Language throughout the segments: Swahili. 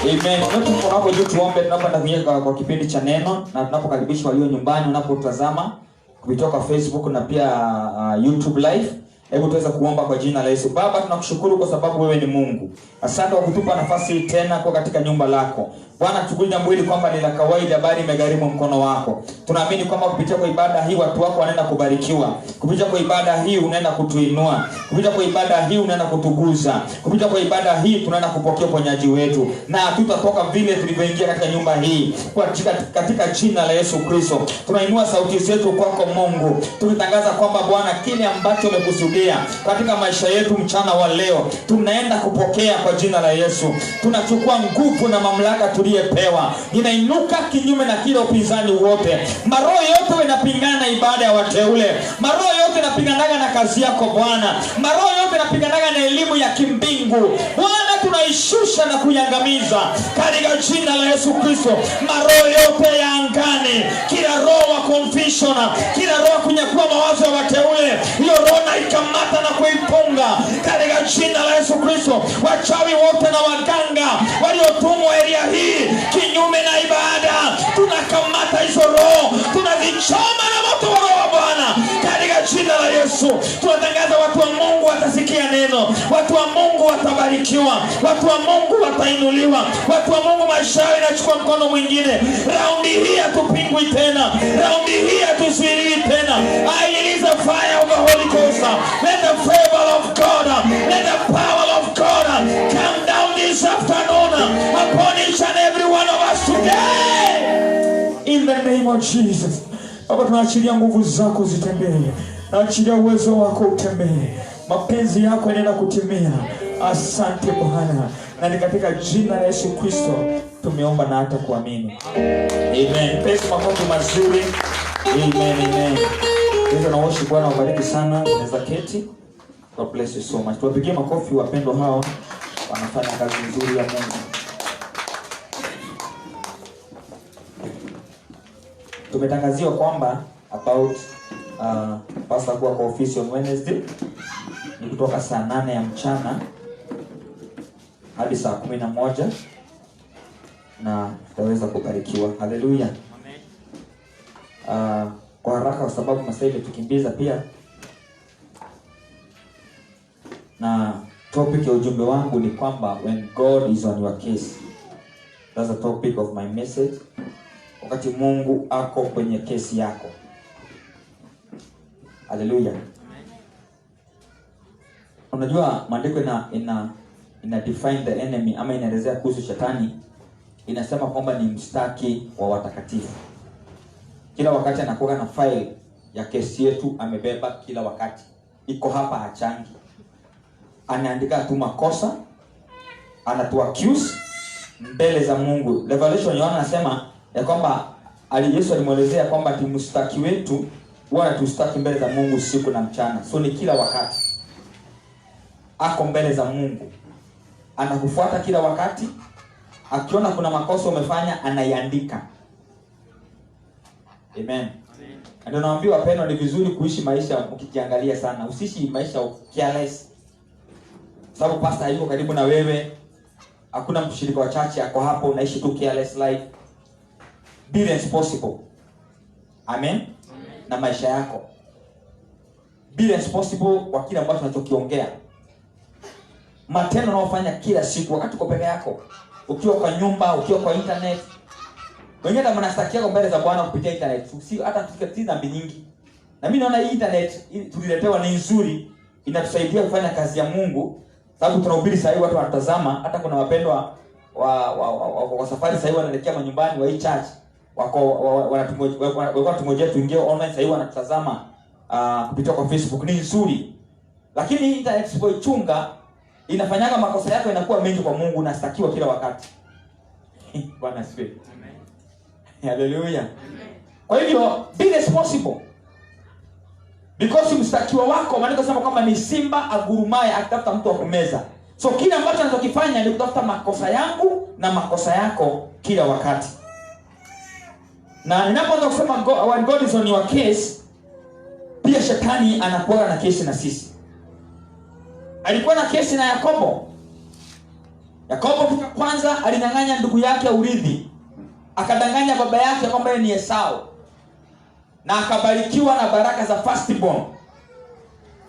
Amen. Tunapokuja tuombe, tunapenda kuingia kwa kipindi cha neno na tunapokaribisha walio nyumbani unapotazama kutoka Facebook na pia YouTube live. Hebu tuweza kuomba kwa jina la Yesu. Baba, tunakushukuru kwa sababu wewe ni Mungu. Asante kwa kutupa nafasi tena kwa katika nyumba lako. Bwana, tukuli jambo hili kwamba ni la kawaida bali imegharimu mkono wako. Tunaamini kwamba kupitia kwa ibada hii watu wako wanaenda kubarikiwa. Kupitia kwa ibada hii unaenda kutuinua. Kupitia kwa ibada hii unaenda kutuguza. Kupitia kwa ibada hii tunaenda kupokea uponyaji wetu. Na tutatoka vile tulivyoingia katika nyumba hii. Kwa katika jina la Yesu Kristo. Tunainua sauti zetu kwako Mungu. Tukitangaza kwamba Bwana, kile ambacho umekusudia katika maisha yetu mchana wa leo tunaenda kupokea kwa jina la Yesu. Tunachukua nguvu na mamlaka tuliyepewa. Ninainuka kinyume na kila upinzani wote. Maroho yote yanapingana na ibada ya wateule. Maroho yote yanapingana na kazi yako Bwana. Maroho yote yanapingana na elimu ya kimbingu. Bwana, tunaishusha na kuiangamiza katika jina la Yesu Kristo. Maroho yote ya angani, kila roho wa confusion, kila roho kunyakua mawazo ya wateule, hiyo roho na ikamata na kuipunga katika jina la Yesu Kristo. Wachawi wote na waganga waliotumwa area hii kinyume na ibada, tunakamata hizo roho, tunazichoma na moto wa roho Bwana katika jina la Yesu. Tunatangaza watu wa Mungu watasikia neno, watu wa Mungu watabarikiwa, watu wa Mungu watainuliwa, watu wa Mungu maisha yao inachukua mkono mwingine. Raundi hii hatupingwi tena, raundi hii hatuzuiliwi tena. I release a fire of the Holy Ghost. Let the favor of God, let the power of God come down this afternoon upon each and every one of us today. In the name of Jesus. Baba, tunaachilia nguvu zako zitembee. Naachilia uwezo wako utembee. Mapenzi yako yanaenda kutimia. Asante Bwana. Na ni katika jina la Yesu Kristo tumeomba na hata kuamini. Amen. Pesa makofi mazuri. Amen, amen. Hizo na worship Bwana wabariki sana. Unaweza keti. God bless you so much. Tuwapigie makofi wapendwa hao. Wanafanya kazi nzuri ya Mungu. Tumetangaziwa kwamba about pastor kuwa kwa ofisi on Wednesday ni kutoka saa 8 ya mchana hadi saa 11 na tutaweza kubarikiwa. Haleluya. Kwa haraka kwa sababu masaa tukimbiza pia, na topic ya ujumbe wangu ni kwamba when God is on your case. That's the topic of my message. Wakati Mungu ako kwenye kesi yako. Haleluya. Unajua maandiko ina define the enemy ama inaelezea kuhusu shetani. Inasema kwamba ni mstaki wa watakatifu. Kila wakati anakuwa na file ya kesi yetu amebeba kila wakati. Iko hapa hachangi. Anaandika tu makosa, anatu accuse mbele za Mungu. Revelation Yohana anasema ya kwamba Yesu alimuelezea kwamba timstaki wetu huwa anatustaki mbele za Mungu siku na mchana. So ni kila wakati ako mbele za Mungu. Anakufuata kila wakati. Akiona kuna makosa umefanya anaiandika. Amen. Ndio naambiwa wapendwa, ni vizuri kuishi maisha ukijiangalia sana. Usiishi maisha careless. Sababu pastor yuko karibu na wewe. Hakuna mshirika wa church yako hapo, unaishi tu careless life. Be responsible. Amen. Na maisha yako. Be responsible kwa kile ambacho unachokiongea. Matendo unayofanya kila siku wakati uko peke yako. Ukiwa kwa nyumba, ukiwa kwa internet. Wengine mnastakia kwa mbele za Bwana kupitia internet. Si hata tusikie dhambi nyingi. Na mimi naona hii internet tuliletewa ni nzuri, inatusaidia kufanya kazi ya Mungu. Sababu tunahubiri sasa hivi watu wanatazama, hata kuna wapendwa wa safari sasa hivi wanaelekea manyumbani wa hii church. Wako tungoje tuingie online sasa hivi wanatazama kupitia kwa Facebook. Ni nzuri. Lakini internet sipoichunga inafanyaga makosa yako inakuwa mengi kwa Mungu, unastakiwa kila wakati. Bwana asifiwe. Amen. Hallelujah. Amen. Kwa hivyo be responsible. Because mstakiwa wako maana kusema kwamba ni simba agurumaye akitafuta mtu wa kumeza. So kila ambacho anachokifanya ni kutafuta makosa yangu na makosa yako kila wakati. Na ninapoanza kusema when God is on your case, pia shetani anakuwa na kesi na sisi. Alikuwa na kesi na Yakobo. Yakobo kitu kwanza alinyang'anya ndugu yake urithi. Akadanganya baba yake kwamba yeye ni Esau. Na akabarikiwa na baraka za firstborn.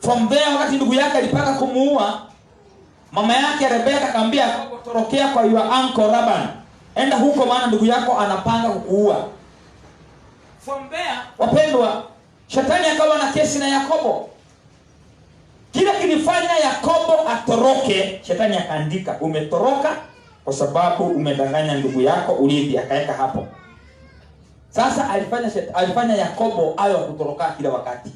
From there, wakati ndugu yake alipaka kumuua, mama yake Rebeka akamwambia Yakobo, torokea kwa your uncle Laban. Enda huko maana ndugu yako anapanga kukuua. From there, wapendwa, shetani akawa na kesi na Yakobo. Kila kilifanya Yakobo atoroke, shetani akaandika, umetoroka kwa sababu umedanganya ndugu yako urithi, akaweka hapo. Sasa alifanya Yakobo awe kutoroka kila wakati.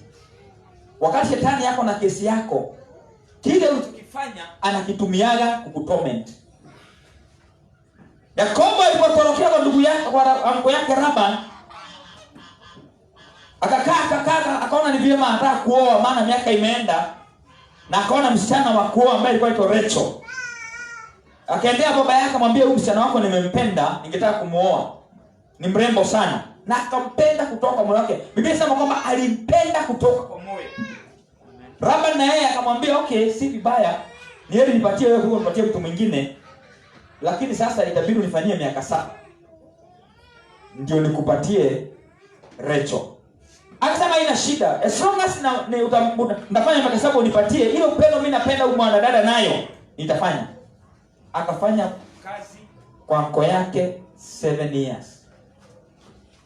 Wakati shetani yako na kesi yako, kile ulichokifanya anakitumiaga kukutorment. Yakobo alipotorokea kwa ndugu yake, kwa anko yake Laban, akakaa akaona ni vyema anataka kuoa maana miaka imeenda, na akaona msichana wa kuoa ambaye alikuwa anaitwa Rachel. Akaendea baba yake akamwambia, huyu msichana wako nimempenda, ningetaka kumuoa. Ni mrembo sana. Na akampenda kutoka kwa moyo wake. Biblia inasema kwamba alimpenda kutoka kwa moyo. Laban na yeye akamwambia, okay, si vibaya. Ni heri nipatie wewe kuliko nipatie mtu mwingine. Lakini sasa itabidi unifanyie miaka 7. Ndio nikupatie Rachel. Akasema haina shida. As long as nitafanya miaka 7 unipatie, ile upendo mimi napenda huyu mwanadada nayo nitafanya. Akafanya kazi kwa anko yake 7 years.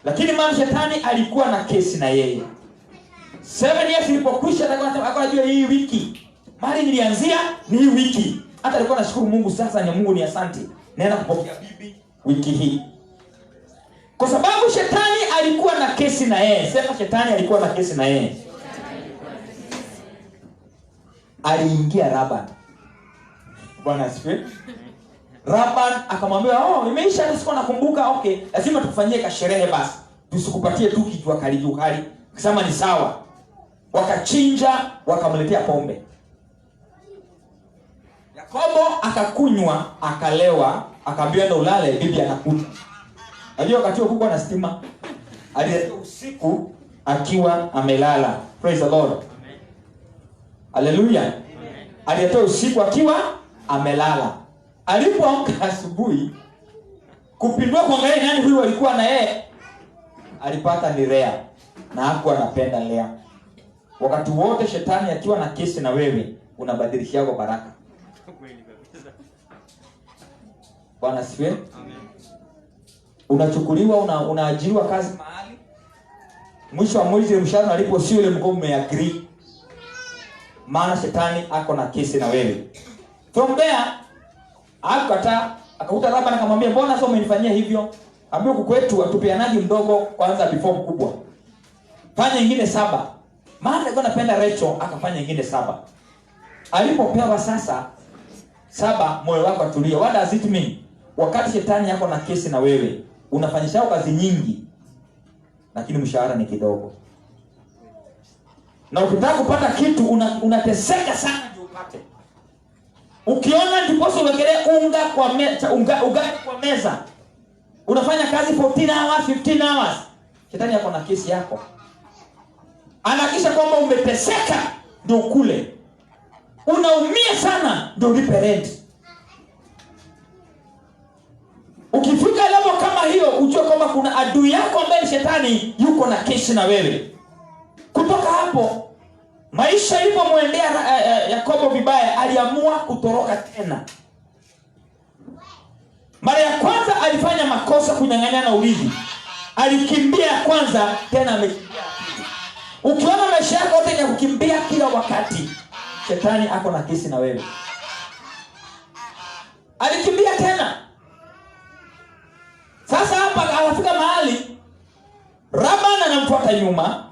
Lakini mama shetani alikuwa na kesi na yeye. 7 years ilipokwisha, akajua hii wiki mali nilianzia ni hii wiki. Hata alikuwa anashukuru Mungu, sasa ni Mungu ni asante, naenda kupokea bibi wiki hii. Kwa sababu shetani alikuwa na kesi na yeye. Sema shetani alikuwa na kesi na yeye. Aliingia Laban. Bwana asifiwe. Laban akamwambia, imeisha, nisiko nakumbuka. Okay, lazima tukufanyie kasherehe basi. Tusikupatie tu kitu kali. Akasema ni sawa. Wakachinja, wakamletea pombe. Yakobo akakunywa, akalewa, akaambia ndo ulale, bibi anakuja. Unajua wakati huo kulikuwa na stima. Alileta usiku akiwa amelala. Praise the Lord. Amen. Hallelujah. Amen. Alileta usiku akiwa amelala. Alipoamka asubuhi kupindua kuangalia nani huyu alikuwa na yeye, alipata ni Lea, na hakuwa anapenda Lea. Wakati wote shetani akiwa na kesi na wewe, unabadilisha yako baraka. Bwana asifiwe. Amen. Unachukuliwa, unaajiriwa kazi mahali, mwisho wa mwezi mshahara alipo sio ile mko mmeagree, maana shetani ako na kesi na wewe. From there akakuta Laban akamwambia, mbona sasa umenifanyia hivyo? Ambia huku kwetu atupeanaje mdogo kwanza before mkubwa. Fanya nyingine 7. Maana alikuwa anapenda Rachel, akafanya nyingine 7. Alipopewa sasa 7, moyo wako atulia. What does it mean? Wakati shetani yako na kesi na wewe, unafanyisha kazi nyingi lakini mshahara ni kidogo. Na ukitaka kupata kitu unateseka sana ndio upate. Ukiona ndiposo uwekelee unga kwa meza. Unafanya kazi 14 hours, 15 hours. Shetani yako na kesi yako. Anahakisha kwamba umeteseka ndio kule. Unaumia sana ndio ulipe rent. Ukifika level kama hiyo, ujue kwamba kuna adui yako ambaye shetani yuko na kesi na wewe. Kutoka hapo maisha ilipomwendea Yakobo vibaya, aliamua kutoroka tena. Mara ya kwanza alifanya makosa kunyang'anyana urithi. Alikimbia kwanza, tena amekimbia. Ukiona maisha yako yote ya kukimbia kila wakati, shetani ako na kesi na wewe. Alikimbia tena. Sasa hapa anafika mahali Laban anamfuata nyuma.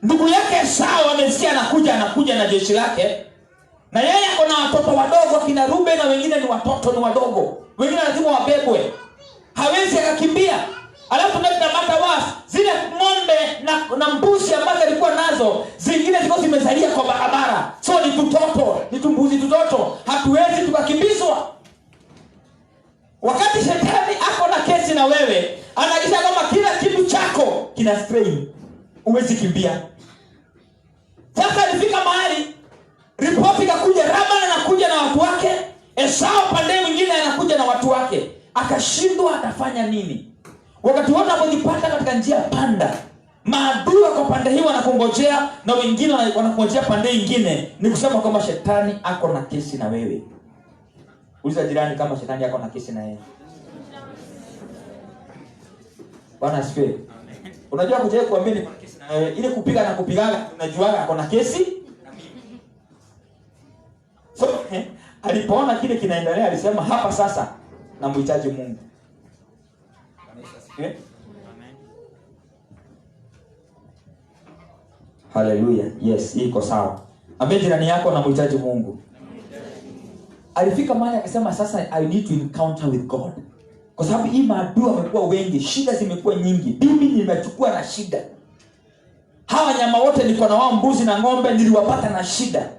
Ndugu yake Esau amesikia anakuja na jeshi lake. Na yeye ako na watoto wadogo kina Ruben, na wengine ni wadogo. Wengine lazima wabebwe. Hawezi akakimbia. Alafu na mata zile ng'ombe na mbuzi ambazo alikuwa nazo, zingine ziko zimezalia kwa barabara. So ni tumbuzi tutoto. Hatuwezi tukakimbizwa. Wakati shetani ako na kesi na wewe, anahakisha kama kila kitu chako kina strain. Uwezi kimbia. Sasa alifika mahali ripoti ikakuja, Laban anakuja na watu wake, Esau watu wake, akashindwa atafanya nini. Wakati wote unapojipata katika njia panda, maadui wako pande hii wanakungojea na wengine wanakungojea pande nyingine, ni kusema kwamba shetani ako na kesi na wewe. Uliza jirani kama shetani ako na kesi na yeye. Bwana asifiwe. Unajua kujaye kuambia ni kesi na wewe, ile kupiga na kupigaga unajua ako na kesi na mimi. So alipoona kile kinaendelea alisema hapa sasa namhitaji Mungu. Bwana asifiwe. Amen. Hallelujah. Yes, iko sawa. Ambia jirani yako namhitaji Mungu. Alifika mahali akasema sasa I need to encounter with God. Kwa sababu hii maadui wamekuwa wengi, shida zimekuwa nyingi. Mimi nimechukua na shida. Hawa nyama wote niko na wao, mbuzi na ng'ombe niliwapata na shida.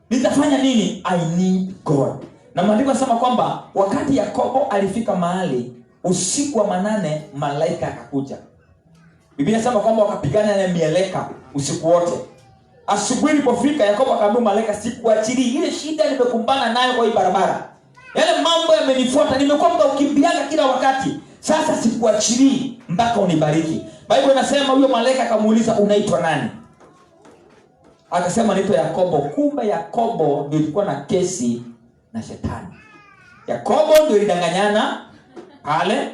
Nitafanya nini? I need God. Na maandiko yanasema kwamba wakati Yakobo alifika mahali usiku wa manane, malaika akakuja. Biblia inasema kwamba wakapigana na mieleka usiku wote. Asubuhi ilipofika, Yakobo akamwambia malaika, sikuachili. Ile shida nimekumbana nayo kwa hii barabara, yale mambo yamenifuata, nimekuwa mtu ukimbiaga kila wakati, sasa sikuachili mpaka unibariki. Biblia inasema huyo malaika akamuuliza, unaitwa nani? Akasema naitwa Yakobo. Kumbe Yakobo ndio ilikuwa na kesi na shetani. Yakobo ndio ilidanganyana pale.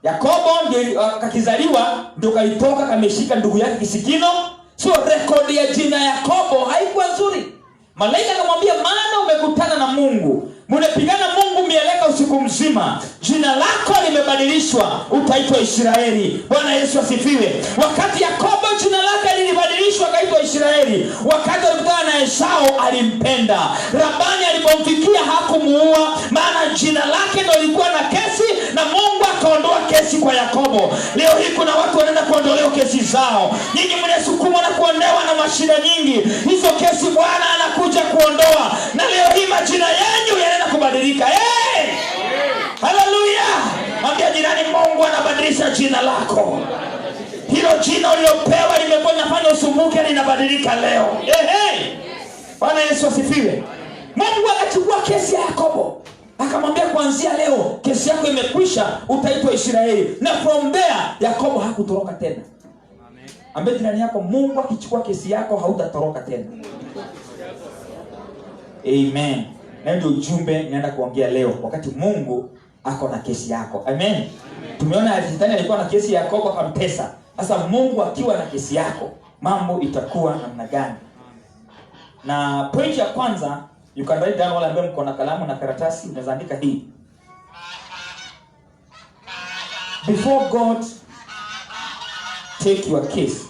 Yakobo ndio akakizaliwa ndio kalitoka kameshika ndugu yake kisikino. So rekodi ya jina Yakobo haikuwa nzuri. Malaika akamwambia, maana umekutana na Mungu, mnapigana Mungu mieleka usiku mzima, jina lako limebadilishwa, utaitwa Israeli. Bwana Yesu asifiwe. Wakati Yakobo jina lake lilibadilishwa akaitwa Israeli, wakati alikutana na Esau alimpenda. Labani alipomfikia hakumuua, maana jina lake ndio lilikuwa na kesi, na Mungu akaondoa kesi kwa Yakobo. Leo hii kuna watu wanaenda kuondolewa kesi zao. Nyinyi mnasukumwa na kuondolewa na mashida nyingi, hizo kesi Bwana anakuja kuondoa, na leo hii majina yenu yanaenda kubadilika. Hey! Hallelujah! Ambia jirani, Mungu anabadilisha jina lako. Hilo jina ulilopewa limekuwa linafanya usumbuke, linabadilika leo. Hey! Bwana Yesu asifiwe. Mungu akachukua kesi ya Yakobo, akamwambia kuanzia leo kesi yako imekwisha, utaitwa Israeli. Na from there Yakobo hakutoroka tena. Amen. Ambia jirani yako, Mungu akichukua kesi yako hautatoroka tena. Amen. Na ndio ujumbe ninaenda kuongea leo, wakati Mungu ako na kesi yako. Amen. Amen. Tumeona shetani alikuwa na kesi ya Yakobo akamtesa. Sasa Mungu akiwa na kesi yako, mambo itakuwa namna gani? Na point ya kwanza, you can write down, wale ambao mko na kalamu na karatasi unaweza andika hii. Before God take your case,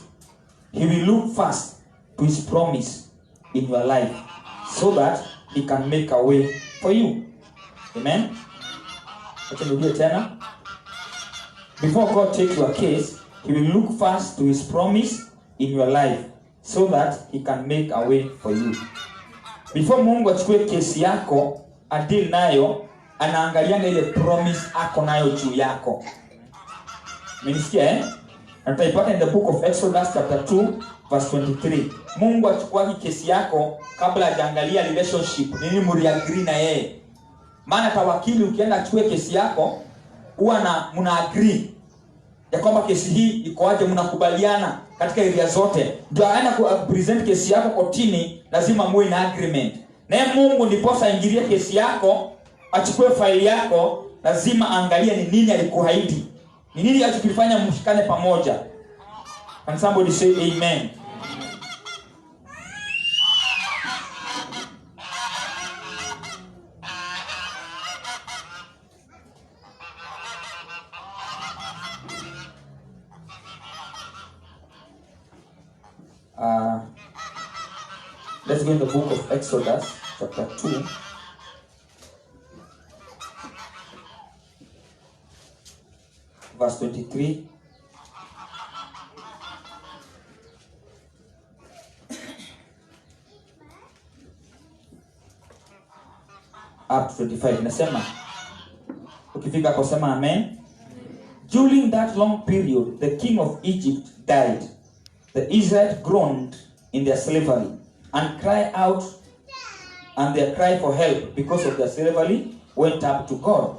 he will look first to his promise in your life, so that he can make a way for you. Amen. Acha nirudie tena. Before God take your case, he will look first to his promise in your life, so that he can make a way for you. Before Mungu achukue kesi yako adili nayo, anaangalianga ile promise ako nayo juu yako. Mmenisikia eh? Na tutaipata in the book of Exodus chapter 2 verse 23. Mungu achukua kesi yako kabla hajaangalia relationship, nini mliagree na yeye. Maana kwa wakili ukienda achukue kesi yako, huwa mna agree ya kwamba kesi hii iko aje, mnakubaliana katika area zote. Ndio aenda ku present kesi yako kotini, lazima muwe na agreement. Na Mungu ndiposa aingilie kesi yako, achukue faili yako, lazima angalia ni nini alikuahidi. Ni nini atakifanya mshikane pamoja. Can somebody say amen? Let's go in the book of Exodus chapter 2. Verse 23. Up to 25. Nasema, ukifika kusema amen. During that long period, the king of Egypt died. The Israelites groaned in their slavery and cried out, and their cry for help because of their slavery went up to God.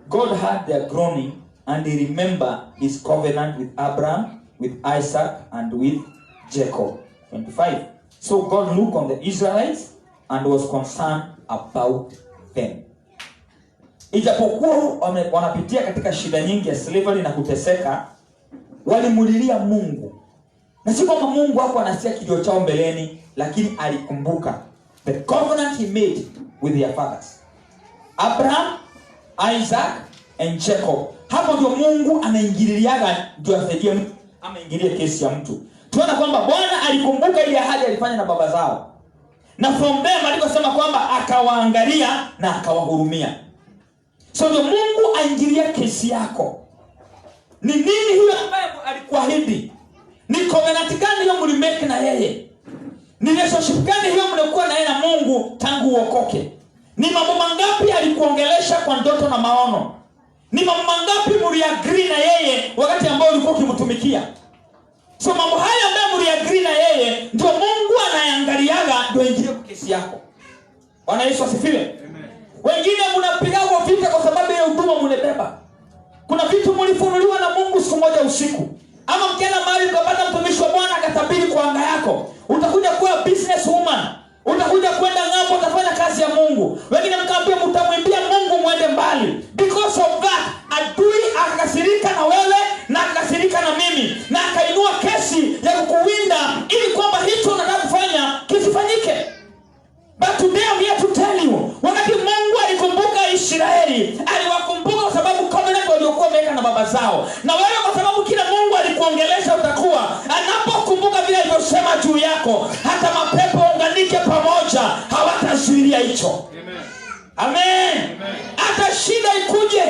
God heard their groaning, and he remembered his covenant with Abraham, with Isaac, and with Jacob. 25. So God looked on the Israelites and was concerned about them. Ijapokuwa wanapitia katika shida nyingi ya slavery na kuteseka, walimulilia Mungu. Na si kwamba Mungu hapo anasikia kilio chao mbeleni, lakini alikumbuka the covenant he made with their fathers, Abraham, Isaac and Jacob. Hapo ndio Mungu anaingiliaga ndio asaidie mtu ama ingilie kesi ya mtu. Tunaona kwamba Bwana alikumbuka ile ahadi alifanya na baba zao. Na from them alikosema kwamba akawaangalia na akawahurumia. So ndio Mungu aingilia kesi yako. Ni nini hiyo ambaye alikuahidi? Ni covenant gani hiyo mlimake na yeye? Ni relationship gani hiyo mlikuwa na yeye na Mungu tangu uokoke? Ni mambo mangapi alikuongelesha kwa ndoto na maono? Ni mambo mangapi mliagree na yeye wakati ambao ulikuwa ukimtumikia? So mambo haya ambayo mliagree na yeye ndio Mungu anayaangaliaga ndio ingie kwa kesi yako. Bwana Yesu asifiwe. Amen. Wengine mnapiga vita kwa sababu ya huduma mlebeba. Kuna vitu mlifunuliwa na Mungu siku moja usiku. Ama mkienda mahali ukapata mtumishi wa Bwana akatabiri kwa anga yako. Utakuja kuwa business woman. Utakuja kwenda ng'ambo utafanya kazi ya Mungu. Wengine mkaambia mtamwimbia Mungu muende mbali. Because of that, adui akakasirika na wewe na akakasirika na mimi. Na akainua kesi ya kukuwinda ili kwamba hicho unataka kufanya kisifanyike. But today I'm here to tell you, wakati Mungu alikumbuka Israeli, aliwakumbuka kwa sababu covenant waliokuwa wameweka na baba zao. Na wewe kwa sababu kila Mungu alikuongelesha utakuwa, anapokumbuka vile alivyosema juu yako, hata mapepo unganike pamoja, hawatazuilia hicho. Amen. Amen. Hata shida ikuje,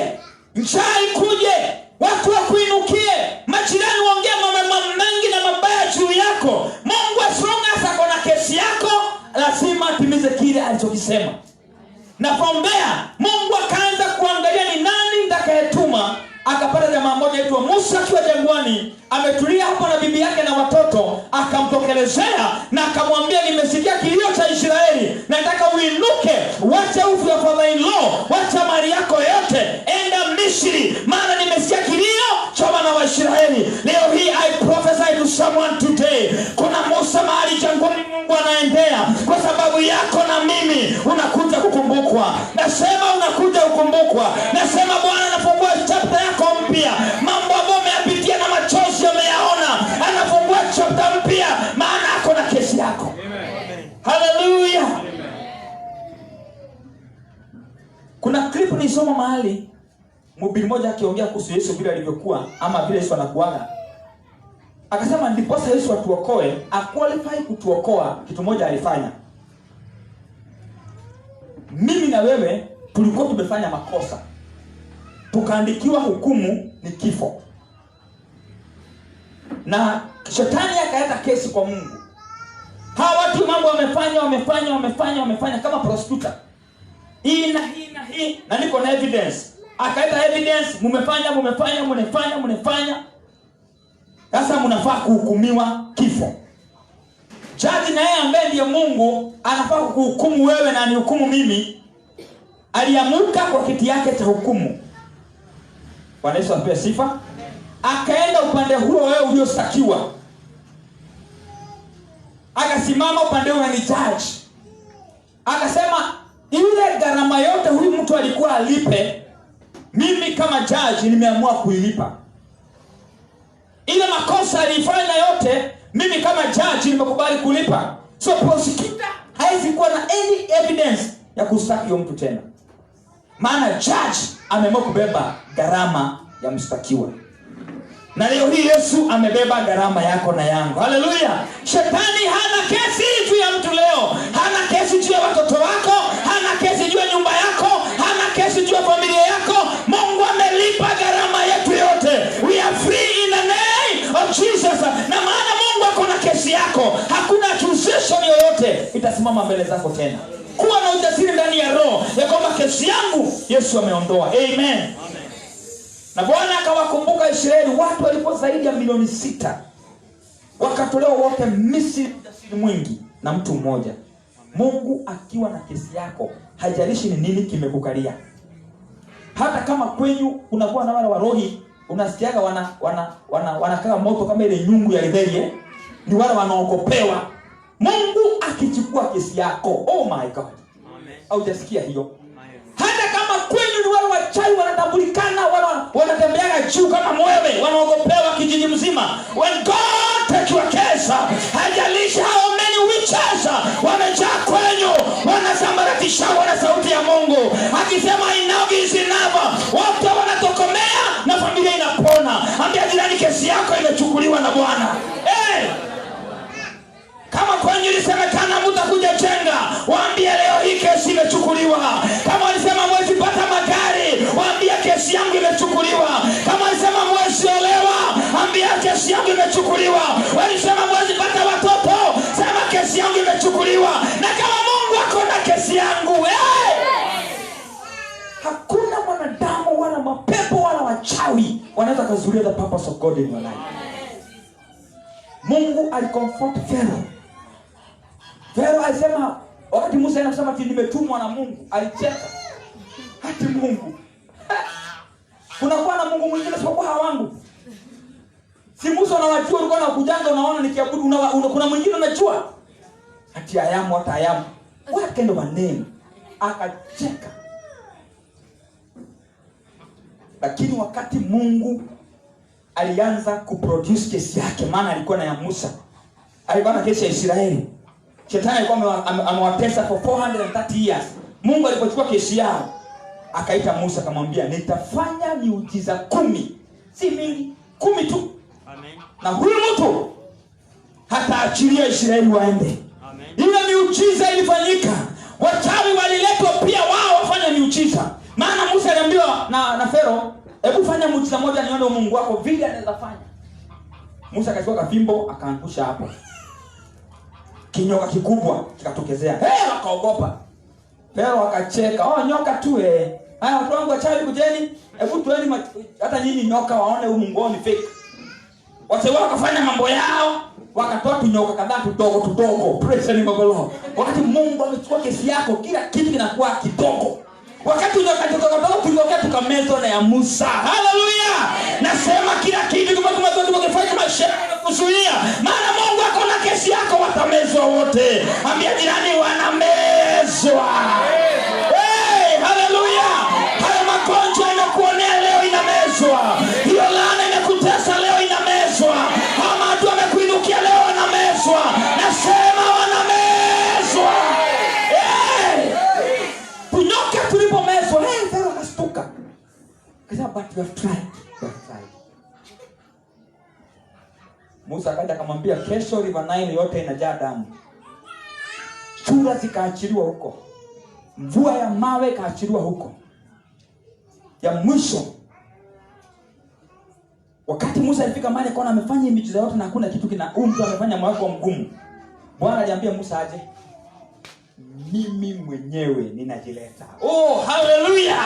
njaa ikuje, watu wakuinukie, majirani waongee mambo mengi na mabaya juu yako, Mungu asonga sako na kesi yako, lazima atimize kile alichokisema. Na from there, Mungu akaanza kuangalia ni nani nitakayetuma. Akapata jamaa mmoja aitwa Musa akiwa jangwani, ametulia hapo na bibi yake na watoto, akamtokelezea na akamwambia, nimesikia kilio cha Israeli, nataka uinuke, wacha ufu ya father-in-law, wacha mali yako yote, enda Misri, maana nimesikia kilio cha wana wa Israeli. Leo hii I prophesy to someone today, kuna Musa mahali jangwani Mungu anaendea, kwa sababu yako na mimi unakuja kukumbukwa. Nasema unakuja kukumbukwa. Nasema Bwana anafungua chapter yako mpya. Mambo ambayo umeyapitia na machozi umeyaona, anafungua chapter mpya, maana ako na kesi yako. Amen. Hallelujah. Amen. Kuna clip nisoma mahali mhubiri mmoja akiongea kuhusu Yesu vile alivyokuwa ama vile Yesu anakuaga. Akasema ndiposa Yesu atuokoe, akwalify kutuokoa, kitu moja alifanya. Mimi na wewe tulikuwa tumefanya makosa, tukaandikiwa hukumu ni kifo. Na shetani akaleta kesi kwa Mungu. Hawa watu mambo wamefanya kama prosecutor. Hii na hii na niko na evidence. Akaita evidence, mnafanya. Sasa mnafaa kuhukumiwa kifo. Jaji na yeye ambaye ndiye Mungu anafaa kuhukumu wewe na nihukumu mimi. Aliamuka kwa kiti yake cha hukumu. Bwana Yesu apewe sifa. Akaenda upande huo wewe uliostakiwa. Akasimama upande huo ni judge. Akasema ile gharama yote huyu mtu alikuwa alipe, mimi kama judge nimeamua kuilipa. Ile makosa alifanya yote, mimi kama judge nimekubali kulipa. So prosecutor haizi kuwa na any evidence ya kustaki huyo mtu tena. Maana judge ameamua kubeba gharama ya mstakiwa. Na leo hii Yesu amebeba gharama yako na yangu. Haleluya. Shetani hana kesi juu ya mtu leo. Hana kesi juu ya watoto wako, hana kesi juu ya nyumba yako, hana kesi juu ya familia yako. Mungu amelipa gharama yetu yote. We are free in the name of Jesus. Na maana Mungu ako na kesi yako, hakuna accusation yoyote itasimama mbele zako tena. Kuwa na ujasiri ndani ya roho ya kwamba kesi yangu Yesu ameondoa. Amen. Na Bwana akawakumbuka Israeli, watu walipo zaidi ya milioni 6. Wakatolewa wote Misri, ujasiri mwingi na mtu mmoja. Mungu akiwa na kesi yako, haijalishi ni nini kimekukalia. Hata kama kwenyu unakuwa na wale warohi, unasikiaga wanakaa moto kama ile nyungu ya ridheli, ni wale wanaogopewa. Mungu akichukua kesi yako, oh my God. Amen. Haujasikia hiyo? Hata kama kwenyu ni wale wachawi wanatambulikana, wanatembea juu kama mwewe, wanaogopewa kijiji mzima. When God take your case, haijalishi how many witches wamejaa kwenyu, wanasambaratisha wana sauti ya Mungu. Akisema enough is enough, wote wanatokomea na familia inapona. Ambia jirani, kesi yako imechukuliwa na Bwana. Kama kwenye ilisemekana mtakuja jenga, waambie leo hii kesi imechukuliwa. Kama walisema mwezi pata magari, waambie kesi yangu imechukuliwa. Kama walisema mwezi olewa, ambia kesi yangu imechukuliwa. Walisema mwezi pata watoto, sema kesi yangu imechukuliwa. Na kama Mungu akona kesi yangu, hakuna mwanadamu wala mapepo wala wachawi wanaweza kuzuia the purpose of God in your life. Mungu alikomfort Pharaoh. Pharaoh alisema, wakati Musa anasema ati nimetumwa na Mungu, alicheka. Hati Mungu. Kuna kwa na Mungu mwingine sio kwa wangu. Si Musa unawajua, ulikuwa na kujanga, unaona nikiabudu, kuna mwingine unajua. Hati ayamu hata ayamu. What kind of a name? Akacheka. Lakini wakati Mungu alianza kuproduce kesi yake, maana alikuwa na ya Musa, alikuwa na kesi ya Israeli. Shetani alikuwa amewatesa for 430 years. Mungu alipochukua kesi yao, akaita Musa akamwambia, nitafanya miujiza 10, si mingi, 10 tu. Amen. Na huyu mtu hata achilia Israeli waende. Amen. Ile miujiza ilifanyika. Wachawi waliletwa pia wao wafanya miujiza. Maana Musa aliambiwa na Pharaoh, hebu fanya muujiza moja nione Mungu wako vile anaweza fanya. Musa akachukua kafimbo akaangusha hapo. Kinyoka kikubwa kikatokezea. Wakaogopa. Pharaoh akacheka. Oh, nyoka tu haya watu wangu wachawi kujeni. Hebu tueni hata nyinyi nyoka waone huyu Mungu ni fake. Wote wao wakafanya mambo yao, wakatoa nyoka kadhaa tudogo. Praise the name of the Lord. Wakati Mungu amechukua kesi yako, kila kitu kinakuwa kidogo. Wakati nyoka tulioka tukamezwa na ya Musa. Haleluya! Nasema kila kitu tumekifanya maisha kuzuia. Maana Mungu akona kesi yako, watamezwa wote. Ambia jirani, wanamezwa. Haleluya! Hayo magonjwa yanakuonea leo inamezwa. Hiyo laana inakutesa leo inamezwa. Kama watu wamekuinukia leo wanamezwa. Nasema wanamezwa. Kunyoka tulipomezwa, Pharaoh akastuka. Akasema, but we have tried. Musa akaja akamwambia, kesho River Nile yote inajaa damu. Chura zikaachiliwa huko. Mvua ya mawe kaachiliwa huko. Ya mwisho, wakati Musa alifika mahali akaona amefanya miujiza yote na hakuna kitu mtu amefanya moyo wake mgumu. Bwana aliambia Musa aje, mimi mwenyewe ninajileta. Oh, haleluya!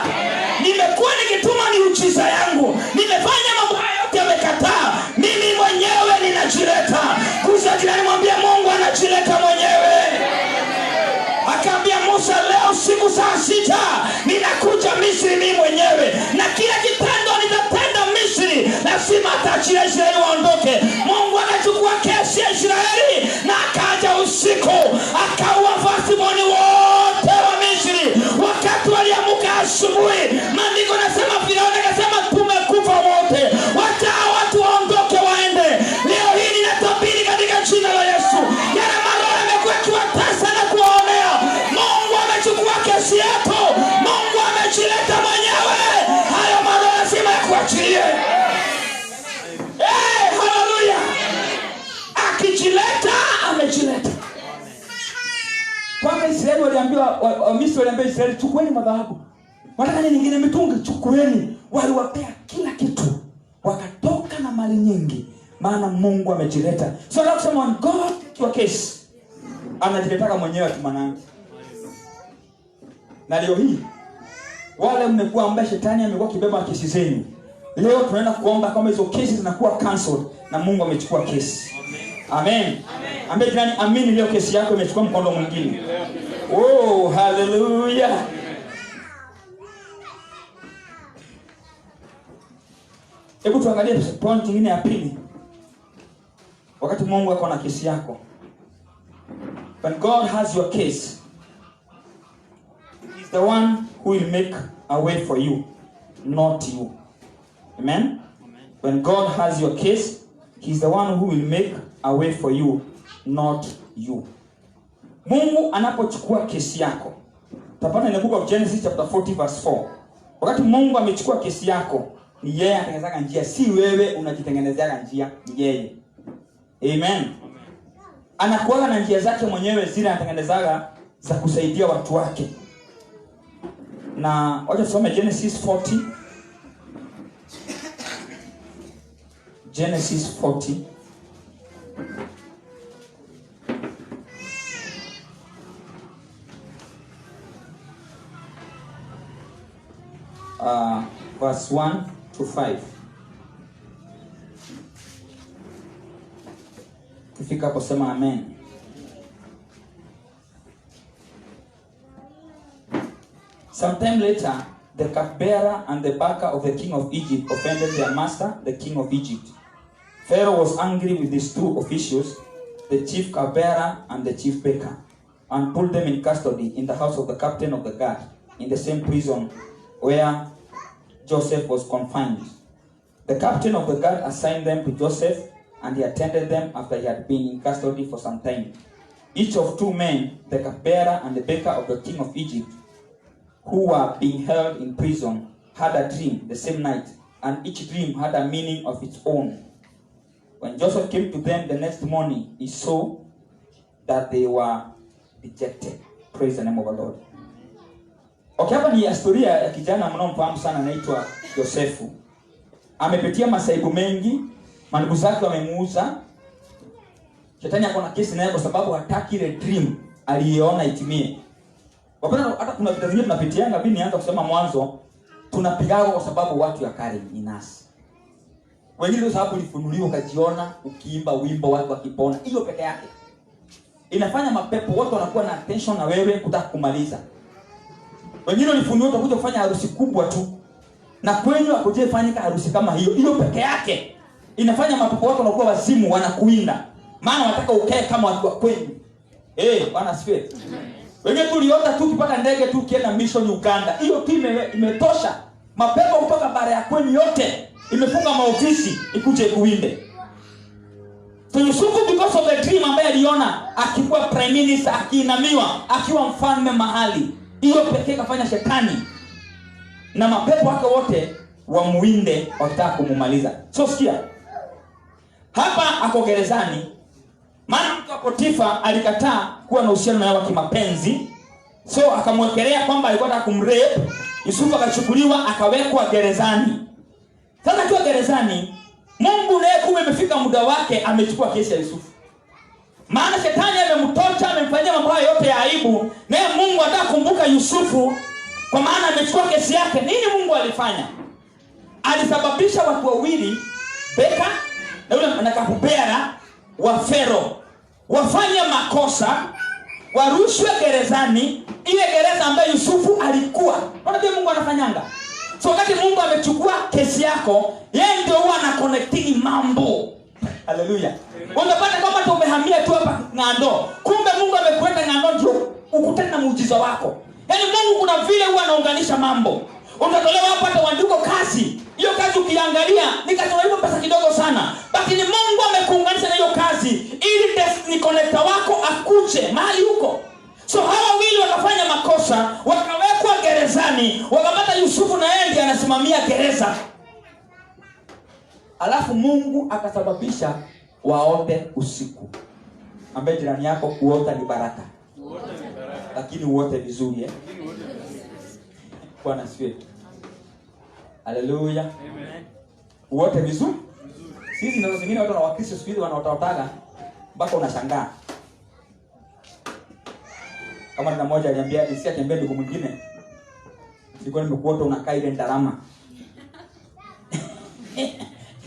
Nimekuwa nikituma miujiza yangu. Nimefanya mambo haya yote yamekataa. Mimi mwenyewe ninajileta. Musa jirani mwambie Mungu anajileta mwenyewe. Akaambia Musa, leo siku saa 6 ninakuja Misri mimi mwenyewe. Na kila kitendo nitatenda Misri, lazima ataachilia Israeli waondoke. Mungu akachukua kesi ya Israeli na akaja usiku, akaua firstborn wote wa Misri. Wakati waliamka asubuhi, maandiko nasema Firauni akasema tumekufa wote. Wacha watu waondoke waende. Leo hii ninatabiri katika jina la Yesu. Yale maroho yamekuwa kiwatesa na kuwaonea, Mungu amechukua kesi yako. Mungu amejileta mwenyewe. Hayo maroho lazima yakuachilie. Haleluya! Akijileta amejileta. Kwa Israeli waliambiwa, Misri waliambia Israeli, chukueni madhahabu. Wataka nyingine mitungi, chukueni. Waliwapea kila kitu. Wakatoka na mali nyingi. Maana Mungu amejileta. So let's say when God take your case, anajiletaka mwenyewe atumanangi. Na leo hii wale mmekuwa ambaye shetani amekuwa kibeba kesi zenu, leo tunaenda kuomba kama hizo kesi zinakuwa cancelled na Mungu amechukua kesi. Amen. Amen. Ambaye jirani amini leo kesi yako imechukua mkondo mwingine. Oh, hallelujah. Hebu tuangalie point nyingine ya pili. Wakati Mungu ako na kesi yako. When God has your case, He's the one who will make a way for you, not you. Amen? When God has your case, He's the one who will make a way for you, not you. Mungu anapochukua kesi yako. Tapana in the book of Genesis chapter 40 verse 4. Wakati Mungu amechukua kesi yako, ni yeye anatengeneza njia, si wewe unajitengenezea njia, ni yeye. Amen. Anakuwa na njia zake mwenyewe zile anatengenezaga za kusaidia watu wake. Na wacha tusome Genesis 40. Genesis 40. Verse 1 to 5. Kifika hapo sema amen. Sometime later, the cupbearer and the baker of the king of Egypt offended their master, the king of Egypt. Pharaoh was angry with these two officials, the chief cupbearer and the chief baker, and put them in custody in the house of the captain of the guard, in the same prison where Joseph was confined. The captain of the guard assigned them to Joseph, and he attended them after he had been in custody for some time. Each of two men, the cupbearer and the baker of the king of Egypt, who were being held in prison, had a dream the same night, and each dream had a meaning of its own. When Joseph came to them the next morning, he saw that they were dejected. Praise the name of the Lord. Okay, hapa ni historia ya kijana mnaomfahamu sana anaitwa Yosefu. Amepitia masaibu mengi, mandugu zake wamemuuza. Shetani ako na kesi naye kwa sababu hataki ile dream aliyoona itimie. Wapenda hata kuna vitu vingine tunapitianga, mimi nianza kusema mwanzo, tunapigaga kwa sababu watu ya kale ni nasi. Wengine kwa sababu ulifunuliwa ukajiona ukiimba wimbo watu wakipona. Hiyo peke yake inafanya mapepo watu wanakuwa na attention na wewe kutaka kumaliza. Wengine ulifunuliwa utakuja kufanya harusi kubwa tu, na kwenye akuje fanyika harusi kama hiyo. Hiyo peke yake inafanya mapepo watu wanakuwa wazimu, wanakuinda. Maana wanataka ukae kama watu wa kwenu. Bwana asifiwe. Wengine tuliota tu ukipata ndege tu ukienda mission Uganda. Hiyo tu imetosha. Mapepo kutoka bara ya kwenu yote imefunga maofisi ikuje kuwinde. So Yusufu, because of the dream ambaye aliona akiwa prime minister, akiinamiwa, akiwa mfalme mahali, hiyo pekee kafanya shetani na mapepo wake wote wamuinde wakitaka kumumaliza. So sikia, hapa ako gerezani, maana mtu wa Potifa alikataa kuwa na uhusiano naye wa kimapenzi. So akamwekelea kwamba alikuwa anataka kumrape. Yusufu akachukuliwa akawekwa gerezani. Sasa akiwa gerezani, Mungu naye kumbe imefika muda wake, amechukua kesi ya Yusufu. Maana shetani amemtocha, amemfanyia mambo hayo yote ya aibu, naye Mungu anataka kumbuka Yusufu kwa maana amechukua kesi yake. Nini Mungu alifanya? Alisababisha watu wawili, beka na yule cupbearer wa Pharaoh, wafanye makosa, warushwe gerezani, ile gereza ambayo Yusufu alikuwa. Unaona Mungu anafanyanga. So wakati Mungu amechukua kesi yako, yeye ndio huwa ana connecting mambo. Hallelujah. Unapata kama tu umehamia tu hapa Ng'ando, kumbe Mungu amekuleta Ng'ando ndio ukutane na muujiza wako. Yaani Mungu kuna vile huwa anaunganisha mambo. Utatolewa hapa hata uandiko kazi. Hiyo kazi ukiangalia nikatoa hiyo pesa kidogo sana. Lakini Mungu amekuunganisha na hiyo kazi ili destiny connector wako akuje mahali huko. So hawa wawili wakafanya makosa, wakawekwa gerezani, wakapata Yusufu na yeye ndiye anasimamia gereza. Alafu Mungu akasababisha waote usiku. Ambaye jirani yako kuota ni baraka. Lakini uote vizuri Bwana asifiwe. Haleluya. Amen. Uote vizuri. Sisi ndio zingine watu na Wakristo siku hizi wanaotaotaga mpaka unashangaa. Kama na mmoja aliambia nisikia tembea ndugu mwingine, nilikuwa nimekuota unakaa ile ndarama.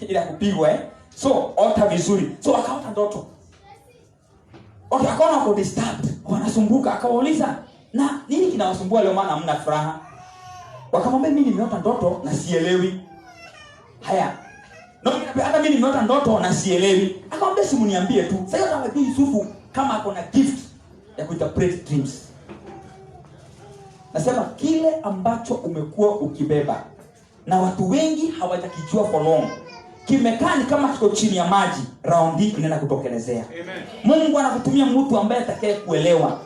Ila kupigwa So ota vizuri. So akaota ndoto. Okay, akaona wako disturbed, wanasumbuka, akawauliza, na nini kinawasumbua leo maana hamna furaha? Wakamwambia, mimi nimeota ndoto na sielewi. Haya. Hata mimi nimeota ndoto na sielewi. Akamwambia, si mniambie tu. Sasa tunamwambia Yusufu kama ako na gift ya kuinterpret dreams. Nasema kile ambacho umekuwa ukibeba na watu wengi hawajakijua for long, kimekaa ni kama kiko chini ya maji, round hii inaenda kutokelezea. Amen. Mungu anakutumia mtu ambaye atakaye kuelewa.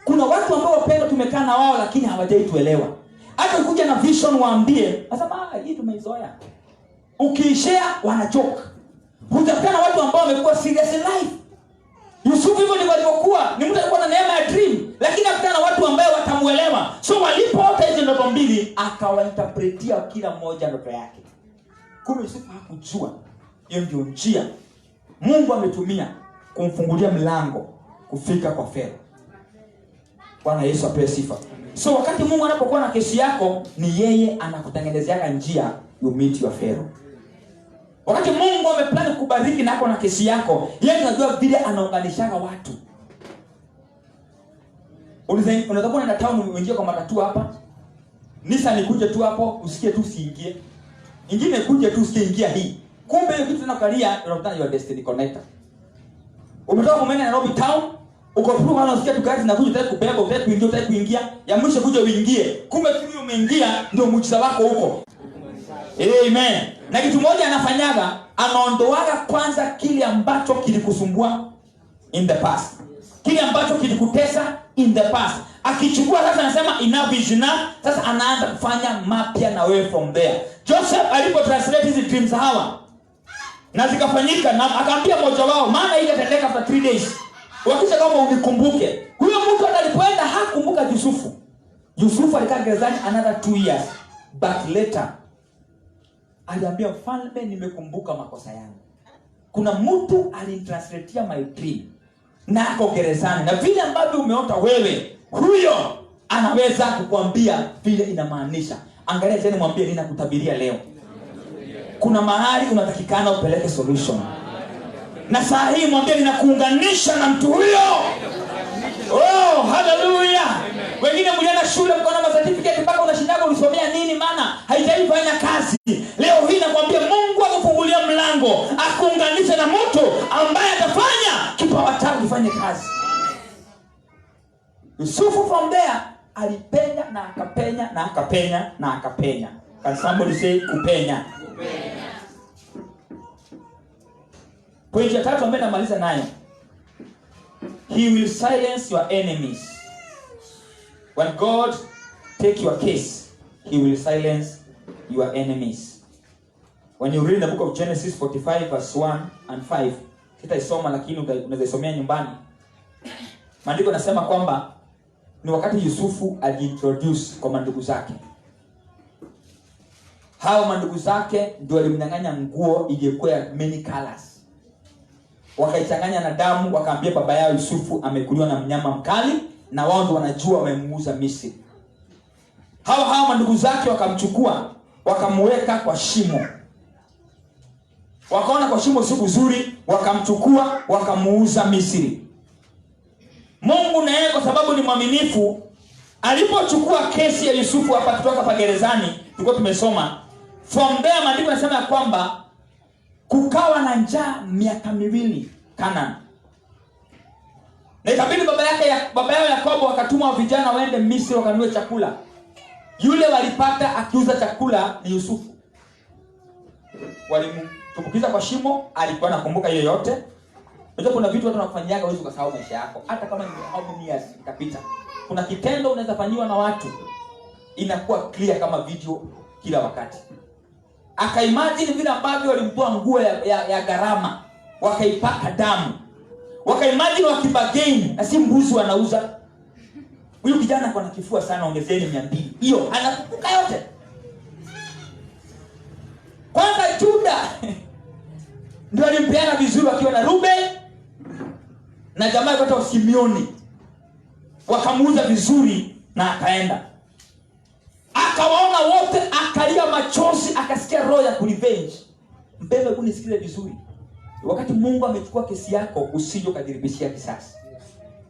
Kuna watu ambao wapenda tumekaa na wao lakini hawajai tuelewa. Hata ukija na vision waambie, nasema hii tumeizoea. Ukiishare wanachoka. Hujakana watu ambao wamekuwa serious in life. Yusufu hivyo ndivyo alivyokuwa. Ni mtu alikuwa na neema ya dream, lakini akutana na watu ambao watamuelewa. So walipoota hizo ndoto mbili, akawainterpretia kila mmoja ndoto yake. Kumbe Yusufu hakujua. Hiyo ndio njia Mungu ametumia kumfungulia mlango kufika kwa Farao. Bwana Yesu apewe sifa. So wakati Mungu anapokuwa na kesi yako, ni yeye anakutengenezea njia you meet your Farao. Wakati Mungu ameplan kukubariki nako na kesi yako, yeye anajua vile anaunganishaga watu. Unaweza kuwa na town uingie kwa matatu hapa. Nissan ikuje tu hapo, usikie tu usiingie. Ingine kuje tu usikie ingia hii. Kumbe hiyo kitu tunakalia unakutana your destiny connector. Umetoka kumenya Nairobi town, uko through maana usikie tu gari zinakuja tayari kubeba, tayari kuingia, ya mwisho kuja uingie. Kumbe tu umeingia ndio muujiza wako huko. Amen. Na kitu moja anafanyaga, anaondoaga kwanza kile ambacho kilikusumbua in the past. Kile ambacho kilikutesa in the past. Akichukua sasa anasema enough is enough, sasa anaanza kufanya mapya na wewe from there. Joseph alipo translate hizi dreams hawa na zikafanyika, na akaambia mmoja wao, maana ile itatendeka after 3 days. Wakisha kama unikumbuke. Huyo mtu alipoenda hakumbuka Yusufu. Yusufu alikaa gerezani another 2 years. But later aliambia mfalme, nimekumbuka makosa yangu. Kuna mtu alinitranslatea my dream na ako gerezani, na vile ambavyo umeota wewe, huyo anaweza kukuambia vile inamaanisha. Angalia tena, mwambie ninakutabiria leo. Kuna mahali unatakikana upeleke solution. Na saa hii mwambie ninakuunganisha na mtu huyo. Oh, hallelujah. Wengine mlienda shule mko na certificate mpaka unashindaga ulisomea nini maana haitaifanya kazi. Leo hii nakwambia Mungu akufungulia mlango, akuunganisha na mtu ambaye atafanya kipawa chako kifanye kazi. Yusufu from there alipenya na akapenya na akapenya na akapenya. Can somebody say kupenya? Kupenya. Point ya tatu ambayo namaliza nayo. He will silence your enemies. When God take your case, he will silence your enemies. When you read the book of Genesis 45 verse 1 and 5, sitaisoma lakini unaweza isomea nyumbani. Maandiko yanasema kwamba ni wakati Yusufu aliintroduce kwa mandugu zake. Hao mandugu zake ndio walimnyang'anya nguo iliyokuwa ya many colors. Wakaichanganya na damu, wakaambia baba yao Yusufu amekuliwa na mnyama mkali, na wao ndio wanajua wamemuuza Misri. Hao mandugu zake wakamchukua, wakamweka kwa shimo. Wakaona kwa shimo si nzuri, wakamchukua, wakamuuza Misri. Mungu naye kwa sababu ni mwaminifu, alipochukua kesi ya Yusufu hapa kutoka pa gerezani, tulikuwa tumesoma. From there maandiko yanasema ya kwamba kukawa na njaa miaka 2 Canaan. Na ikabidi baba yao Yakobo wakatuma vijana waende Misri wakanunue chakula. Yule walipata akiuza chakula ni Yusufu. Walimtumbukiza kwa shimo, alikuwa anakumbuka hiyo yote. Unajua kuna vitu watu wanakufanyiaga wewe ukasahau maisha yako. Hata kama ni how many years itapita. Kuna kitendo unaweza fanywa na watu inakuwa clear kama video kila wakati. Akaimagine vile ambavyo walimtoa nguo ya gharama, wakaipaka damu. Wakaimagine wakibagain na si mbuzi wanauza. Huyu kijana kwa na kifua sana, ongezeni 200. Hiyo anakumbuka yote. Kwanza Juda ndio alimpeana vizuri akiwa na Ruben na jamaa kwa Simeoni. Wakamuuza vizuri na akaenda. Akawaona wote, akalia machozi, akasikia roho ya kurevenge. Mbele kunisikize vizuri. Wakati Mungu amechukua kesi yako, usije ukadiribishia kisasi.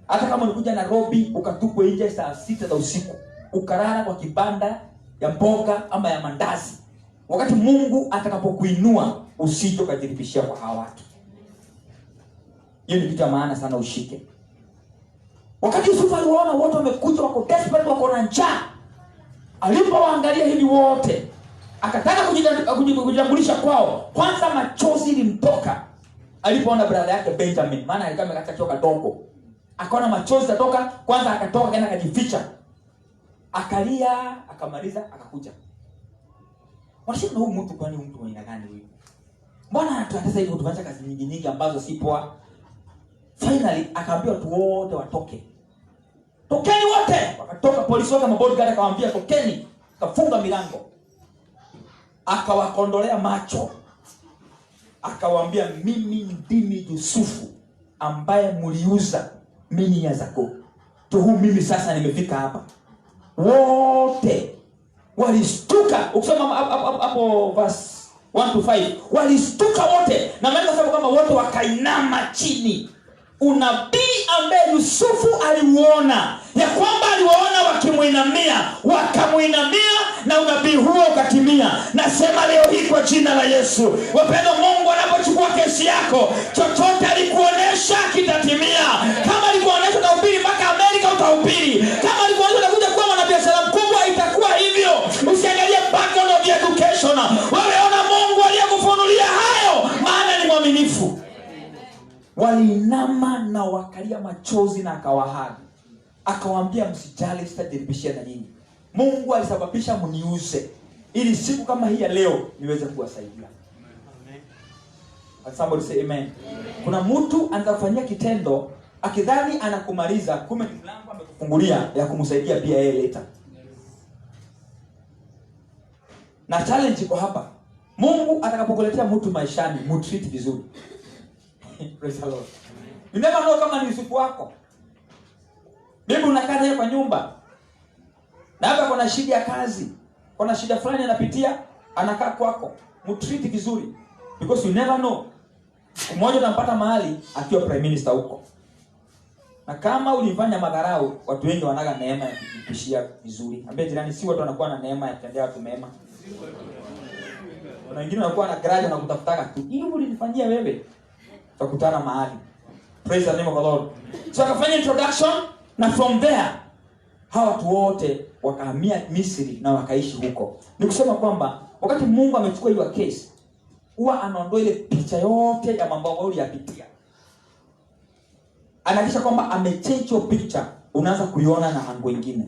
Hata kama ulikuja Nairobi ukatupwa nje saa 6 za usiku, ukarara kwa kibanda ya mboga ama ya mandazi, wakati Mungu atakapokuinua, usije ukadiribishia kwa hawa watu. Hiyo ni kitu ya maana sana ushike. Wakati Yusufu aliwaona wote wamekuja, wako desperate, wako na njaa, alipowaangalia hivi wote, akataka kujitambulisha kwao. Kwanza machozi ilimtoka alipoona brother yake Benjamin, maana alikuwa amekata choka dogo. Akaona machozi yatoka, kwanza akatoka kaenda akajificha. Akalia, akamaliza, akakuja. Wanasema huyu mtu kwani mtu mwenye gani huyu? Mbona anatutesa hivi, kutufanya kazi nyingi ambazo si poa? Finally akaambia watu wote watoke. Tokeni wote. Wakatoka, polisi wote, mabodyguard akamwambia tokeni. Akafunga milango. Akawakondolea macho. Akawaambia, mimi ndimi Yusufu ambaye mliuza many years ago. To whom mimi sasa nimefika hapa. Wote walistuka. Ukisoma hapo verse 1 to 5, walistuka wote. Na maana sababu kama wote wakainama chini. Unabii ambaye Yusufu aliuona, ya kwamba aliwaona wakimuinamia, wakamuinamia, na unabii huo ukatimia. Nasema leo hii kwa jina la Yesu, wapendwa, Mungu anapochukua kesi yako, chochote alikuonesha kitatimia. Kama alikuonesha utahubiri mpaka Amerika, utahubiri. Kama alikuonesha utakuja kuwa mwanabiashara mkubwa, itakuwa hivyo. Usiangalie background of education. Wewe ona Mungu aliyekufunulia hayo, maana ni mwaminifu. Walinama na wakalia machozi na akawahaga. Akawaambia, msijali, sitadiribishia na nini. Mungu alisababisha mniuze ili siku kama hii ya leo niweze kuwasaidia. Amen. Somebody say amen. Amen. Kuna mtu anakufanyia kitendo akidhani anakumaliza, kumbe ni mlango amekufungulia ya kumsaidia pia yeye later. Na challenge iko hapa. Mungu atakapokuletea mtu maishani, mtreat vizuri. Praise the Lord. You never know kama ni Yusufu wako. Bibi unakaa naye kwa nyumba, na hapa kuna shida ya kazi, kuna shida fulani anapitia, anakaa kwako. Mtreat vizuri, because you never know. Mmoja utampata mahali akiwa prime minister huko. Na kama ulifanya madharau, watu wengi wanaga neema ya kujipishia vizuri. Ambaye jirani, si watu wanakuwa na neema ya kutendea watu mema. Kuna wengine wanakuwa na grudge na kutafutaka tu. Ili ulinifanyia wewe, tutakutana mahali. Praise the name of the Lord. So akafanya introduction, na from there hawa watu wote wakahamia Misri na wakaishi huko. Ni kusema kwamba wakati Mungu amechukua hiyo case, huwa anaondoa ile picha yote ya mambo ambayo uliyapitia. Anahakisha kwamba amechange your picture, unaanza kuiona na angle nyingine.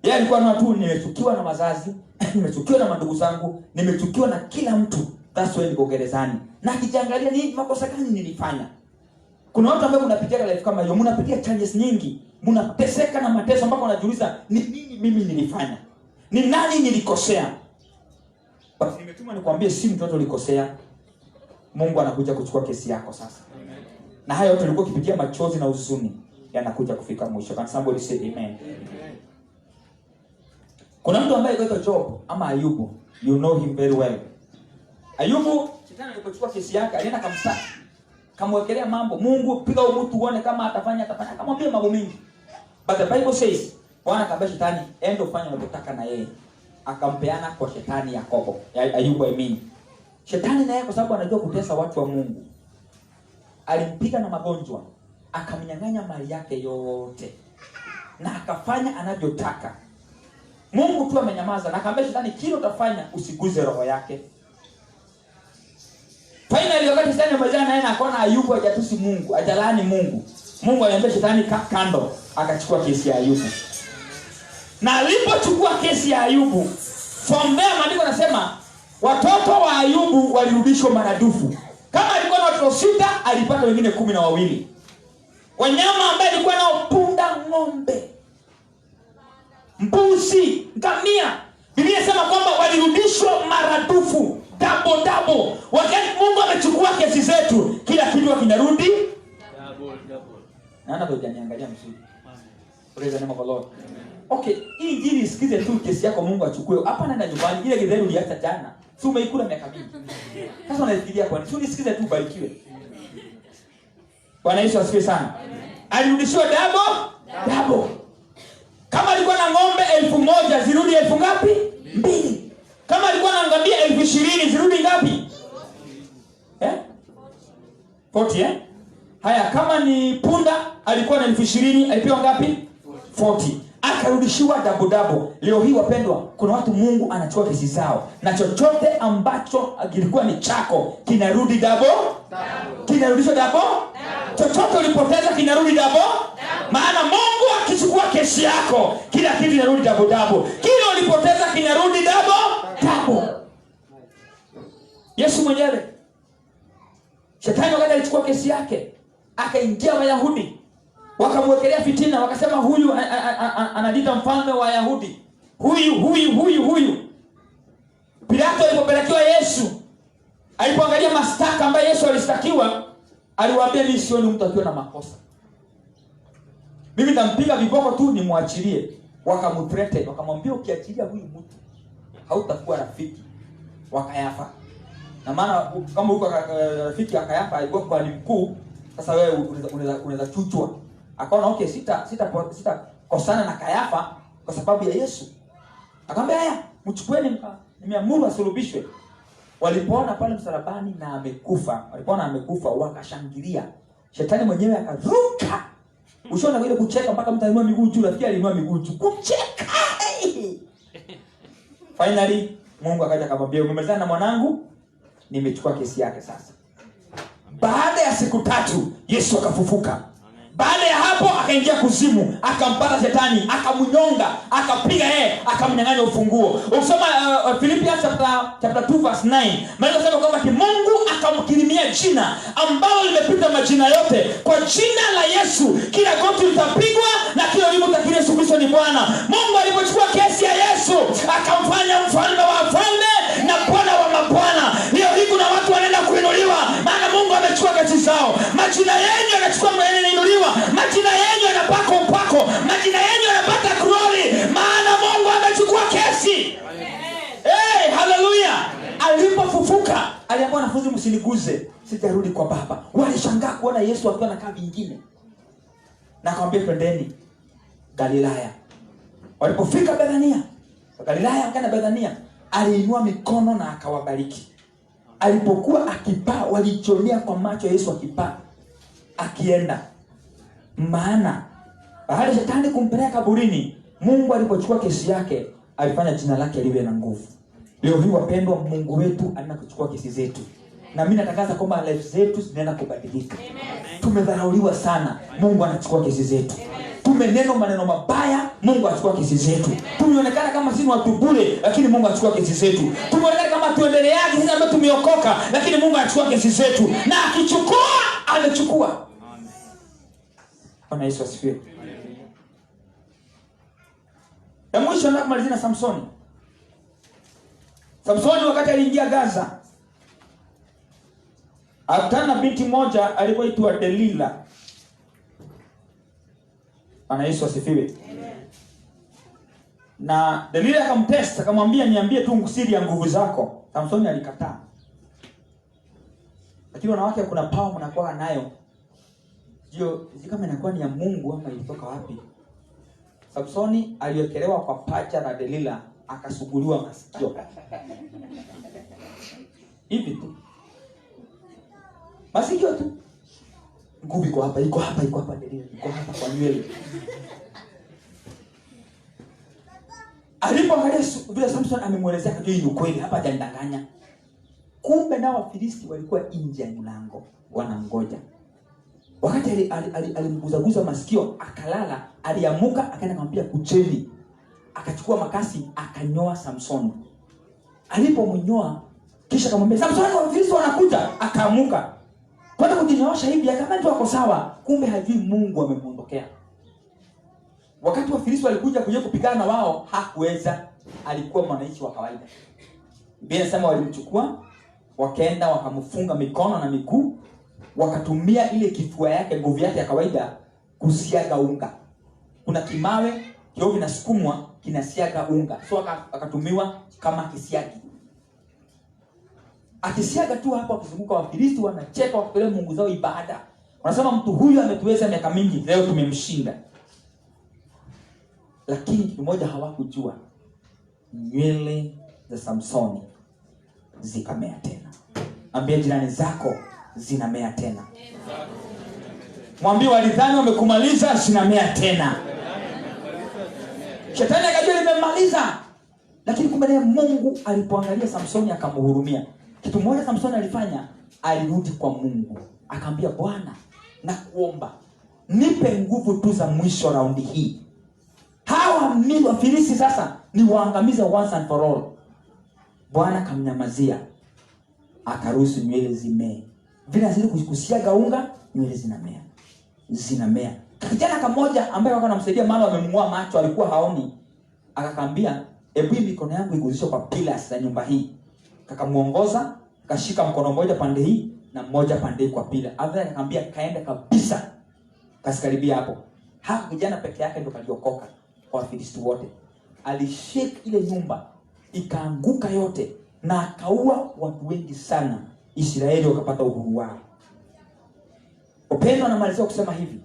Yeye alikuwa na watu, nimechukiwa na wazazi, nimechukiwa na mandugu zangu, nimechukiwa na kila mtu. That's why niko gerezani. Na akijiangalia ni makosa gani nilifanya. Kuna watu ambao mnapitia life kama hiyo, mnapitia challenges nyingi, mnateseka na mateso mpaka unajiuliza ni nini mimi nilifanya? Ni nani nilikosea? Basi nimetuma nikwambie, si mtoto ulikosea. Mungu anakuja kuchukua kesi yako sasa. Amen. Na hayo yote ulikuwa ukipitia machozi na huzuni, yanakuja kufika mwisho. Can somebody say amen? Amen. Kuna mtu ambaye anaitwa Job ama Ayubu. You know him very well. Ayubu, shetani alipochukua kesi yake, alienda kamshtaki. Kamwekelea mambo, Mungu piga huyu mtu uone kama atafanya. Akamwambia mambo mengi. But the Bible says, Bwana akamwambia shetani, enda ufanye unachotaka na yeye. Akampeana kwa shetani Yakobo. Ayubu amini. Shetani naye kwa sababu anajua kutesa watu wa Mungu, alimpiga na magonjwa, akamnyang'anya mali yake yote, na akafanya anavyotaka. Mungu tu amenyamaza na akamwambia shetani, kile utafanya usiguze roho yake. Finally wakati shetani amejana naye na akaona Ayubu hajatusi Mungu, hajalani Mungu, Mungu aliambia shetani kando, akachukua kesi ya Ayubu. Na alipochukua kesi ya Ayubu, from there maandiko yanasema watoto wa Ayubu walirudishwa maradufu. Kama alikuwa na watoto 6, alipata wengine 12. Wanyama ambao alikuwa nao, punda, ng'ombe, mbuzi, ngamia, Biblia inasema kwamba walirudishwa maradufu, double. Wakati Mungu amechukua kesi zetu, kila kitu kinarudi double. Naona ndio janiangalia mzuri. Praise the name of the Lord. Okay, hii injili isikize tu, kesi yako Mungu achukue. Hapa nenda nyumbani, ile githeri uliacha jana, Si umeikula miaka mingi. Sasa unafikiria kwa nini? Si unisikize tu ubarikiwe. Bwana Yesu asifiwe sana. Alirudishiwa double. Kama alikuwa na ng'ombe 1000 zirudi 1000 ngapi? 2. Kama alikuwa na ngamia 20,000 zirudi ngapi? 40 Haya, kama ni punda alikuwa na 20,000 alipewa ngapi? 40. Akarudishiwa double. Leo hii wapendwa, kuna watu Mungu anachukua kesi zao na chochote ambacho kilikuwa ni chako kinarudi double. Kinarudishwa double. Chochote ulipoteza kinarudi double. Maana Mungu akichukua kesi yako, kila kitu kinarudi double. Kile ulipoteza kinarudi double. Yesu mwenyewe, Shetani wakati alichukua kesi yake, akaingia Wayahudi, wakamwekelea fitina, wakasema huyu anajiita mfalme wa Wayahudi. Huyu. Pilato alipopelekewa Yesu, alipoangalia mashtaka ambayo Yesu alistakiwa, aliwaambia mimi sioni mtu akiwa na makosa. Mimi nitampiga viboko tu nimwachilie. Wakamthreaten, wakamwambia ukiachilia huyu mtu hautakuwa rafiki wa Kayafa. Na maana kama uko rafiki wa Kayafa alikuwa kwa mkuu, sasa wewe unaweza chuchwa. Akaona okay, sita kosana na Kayafa kwa sababu ya Yesu. Akamwambia haya, mchukueni, nimeamuru asulubishwe. Walipoona pale msalabani na amekufa, wakashangilia. Shetani mwenyewe akaruka. Ushaona ile kucheka mpaka mtu ainua miguu juu, rafiki alinua miguu juu. Kucheka. Finally Mungu akaja akamwambia, umemalizana na mwanangu, nimechukua kesi yake sasa. Baada ya siku 3 Yesu akafufuka. Baada ya hapo akaingia kuzimu, akampata Shetani, akamnyonga, akapiga akamnyang'anya ufunguo. Ukisoma Philippians chapter 2 verse 9, maana sema kwamba Mungu akamkirimia jina ambalo limepita majina yote. Kwa jina la Yesu kila goti litapigwa na kila ulimi utakiri Yesu Kristo ni Bwana. Mungu alipochukua kesi ya Yesu, akamfanya mfalme wa wafalme na Bwana wa mabwana. Leo hii kuna watu wanaenda kuinuliwa, maana Mungu amechukua kesi zao. Majina yenu yanachukua kuinuliwa. Majina yenu yanapaka upako. Majina yenu yanapata glory, maana Mungu amechukua kesi. Hallelujah. Alipofufuka, aliambia wanafunzi msiniguze, sitarudi kwa Baba. Walishangaa kuona Yesu akiwa anakaa vingine. Na akamwambia twendeni Galilaya. Walipofika Bethania, Galilaya akaenda Bethania, aliinua mikono na akawabariki. Alipokuwa akipaa, walichomea kwa macho Yesu akipaa, akienda. Maana baada ya Shetani kumpeleka kaburini, Mungu alipochukua kesi yake, alifanya jina lake liwe na nguvu. Leo hii wapendwa, Mungu wetu anaenda kuchukua kesi zetu. Na mimi natangaza kwamba life zetu zinaenda kubadilika. Tumedharauliwa sana, Mungu anachukua kesi zetu. Tumeneno maneno mabaya, Mungu anachukua kesi zetu. Tumeonekana kama sisi watu bure, lakini Mungu anachukua kesi zetu. Tumeonekana kama tuendeleaje sisi ambao tumeokoka, lakini Mungu anachukua kesi zetu. Na akichukua, amechukua. Bwana Yesu asifiwe. Na mwisho na kumalizia na Samsoni. Samsoni wakati aliingia Gaza, akutana binti moja aliyoitwa Delila. Bwana Yesu asifiwe. Na Delila akamtesta, akamwambia niambie tu siri ya nguvu zako. Samsoni alikataa. Lakini wanawake kuna power mnakuwa nayo. Sio kama inakuwa ni ya Mungu ama ilitoka wapi. Samsoni aliwekelewa kwa pacha na Delila, akasuguliwa masikio. Hivi tu. Masikio tu. Nguvu iko hapa Delila, iko hapa kwa nywele. Alipoangalia vile Samson amemwelezea kitu hii ukweli, hapa hajandanganya. Kumbe nao Wafilisti walikuwa nje ya mlango, wanangoja. Wakati alimguzaguza masikio, akalala, aliamuka, akaenda kumwambia kucheni. Akachukua makasi, akanyoa Samson. Alipomnyoa, kisha akamwambia Samson, Wafilisti wanakuja. Akaamuka. Kwenda kujinyoosha hivi, akamwambia tu ako sawa. Kumbe hajui Mungu amemuondokea. Wakati Wafilisti walikuja kuja kupigana na wao, hakuweza, alikuwa mwananchi wa kawaida. Biblia inasema walimchukua, wakaenda wakamfunga mikono na miguu, wakatumia ile kifua yake, nguvu yake ya kawaida kusiaga unga. Kuna kimawe kio kinasukumwa kinasiaga unga. So akatumiwa kama kisiagi. Akisiaga tu hapo akizunguka, Wafilisti wanacheka wakipeleka mungu zao ibada. Wanasema mtu huyu ametuweza miaka mingi, leo tumemshinda. Lakini kitu moja hawakujua, nywele za Samsoni zikamea tena. Ambia jirani zako, zinamea tena. Mwambie walidhani wamekumaliza, zinamea tena. Shetani akajua limemaliza, lakini kumbe Mungu alipoangalia Samsoni akamhurumia. Kitu moja Samsoni alifanya, alirudi kwa Mungu. Akamwambia, Bwana, nakuomba nipe nguvu tu za mwisho raundi hii. Hawa Wafilisti sasa ni waangamize once and for all. Bwana kamnyamazia, akaruhusu nywele zimee. Vile azidi kusiaga unga, nywele zinamea. Kijana kamoja ambaye wako anamsaidia, maana wamemng'oa macho, alikuwa haoni. Akakwambia, hebu mikono yangu iguzishwe kwa pillars za nyumba hii. Kakamuongoza, kashika mkono mmoja pande hii na mmoja pande hii kwa pillar. Afadhali akakwambia kaenda kabisa. Kasikaribia hapo. Hapo kijana peke yake ndo kaliokoka kwa Wafilisti wote. Alishake ile nyumba, ikaanguka yote na akaua watu wengi sana. Israeli wakapata uhuru wao. Upendo anamalizia kusema hivi.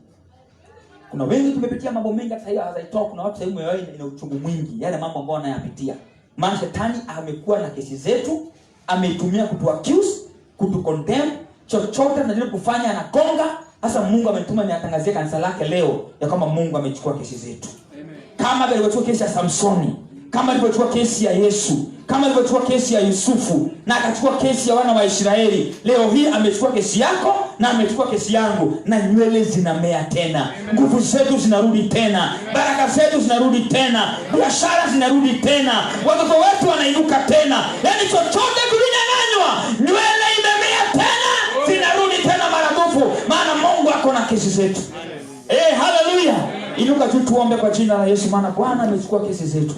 Kuna wengi tumepitia mambo mengi hata hiyo hazaitoa. Kuna watu sehemu yao ina uchungu mwingi, yale mambo ambayo wanayapitia. Maana shetani amekuwa na kesi zetu, ameitumia kutu accuse, kutu condemn, chochote tunajaribu kufanya anagonga. Sasa Mungu amenituma niatangazie kanisa lake leo ya kama Mungu amechukua kesi zetu. Amen. Kama alivyochukua kesi ya Samsoni, kama alivyochukua kesi ya Yesu, kama alivyochukua kesi ya Yusufu na akachukua kesi ya wana wa Israeli, leo hii amechukua kesi yako na amechukua kesi yangu, na nywele zinamea tena. Nguvu zetu zinarudi tena. Baraka zetu zinarudi tena. Biashara zinarudi tena. Watoto wetu wanainuka tena. Yaani chochote kulinyang'anywa, nywele imemea tena, zinarudi tena maradufu, maana Mungu ako na kesi zetu. Haleluya. Inuka tu tuombe kwa jina la Yesu, maana Bwana amechukua kesi zetu.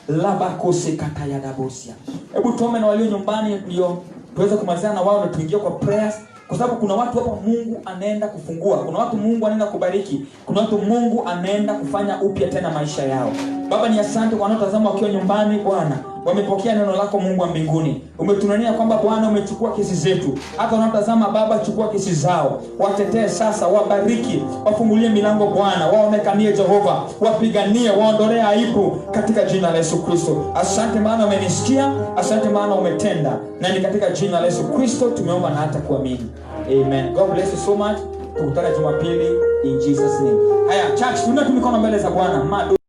Labakose katayadabosia. Hebu tuombe na walio nyumbani ndio tuweze kumalizana na wao na tuingie kwa prayers, kwa sababu kuna watu hapa Mungu anaenda kufungua. Kuna watu Mungu anaenda kubariki. Kuna watu Mungu anaenda kufanya upya tena maisha yao. Baba, ni asante kwa wanaotazama wakiwa nyumbani. Bwana, wamepokea neno lako Mungu wa mbinguni. Umetunania kwamba Bwana umechukua kesi zetu. Hata wanaotazama Baba, chukua kesi zao. Watetee sasa, wabariki, wafungulie milango Bwana, waonekanie Jehova, wapiganie, waondolee aibu katika jina la Yesu Kristo. Asante maana umenisikia, asante maana umetenda. Na ni katika jina la Yesu Kristo tumeomba na hata kuamini. Amen. God bless you so much. Tukutane Jumapili in Jesus name. Haya, church, tunatumikana mbele za Bwana.